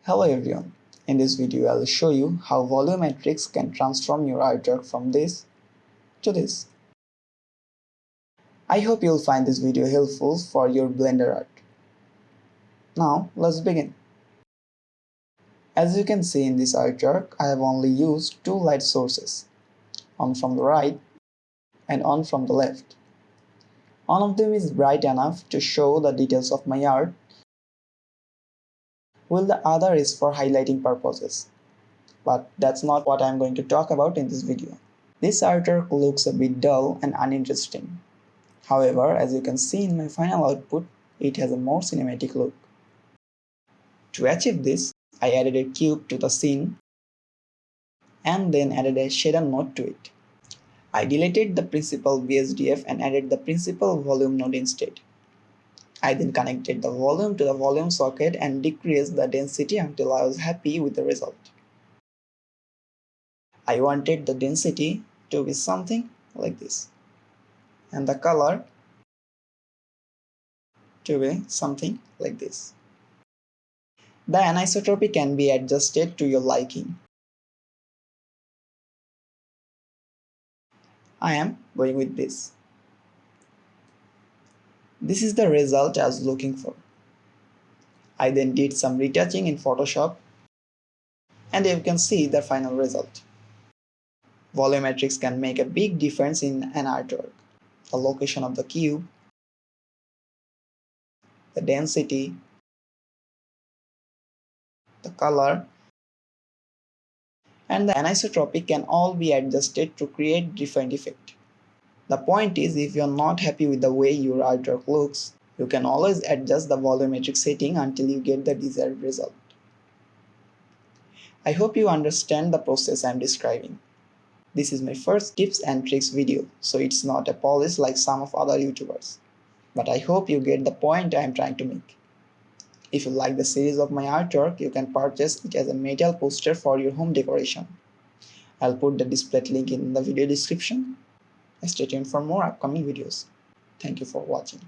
Hello everyone, in this video I will show you how Volumetrics can transform your artwork from this to this. I hope you'll find this video helpful for your Blender art. Now let's begin. As you can see in this artwork, I have only used two light sources, one from the right and one from the left. One of them is bright enough to show the details of my art, while the other is for highlighting purposes. But that's not what I'm going to talk about in this video. This artwork looks a bit dull and uninteresting. However, as you can see in my final output, it has a more cinematic look. To achieve this, I added a cube to the scene and then added a shader node to it. I deleted the principal VSDF and added the principal volume node instead. I then connected the volume to the volume socket and decreased the density until I was happy with the result. I wanted the density to be something like this, and the color to be something like this. The anisotropy can be adjusted to your liking. I am going with this. This is the result I was looking for. I then did some retouching in Photoshop and you can see the final result. Volumetrics can make a big difference in an artwork. The location of the cube, the density, the color, and the anisotropy can all be adjusted to create different effect. The point is, if you are not happy with the way your artwork looks, you can always adjust the volumetric setting until you get the desired result. I hope you understand the process I am describing. This is my first tips and tricks video, so it's not a polish like some of other YouTubers. But I hope you get the point I am trying to make. If you like the series of my artwork, you can purchase it as a metal poster for your home decoration. I'll put the display link in the video description. Stay tuned for more upcoming videos. Thank you for watching.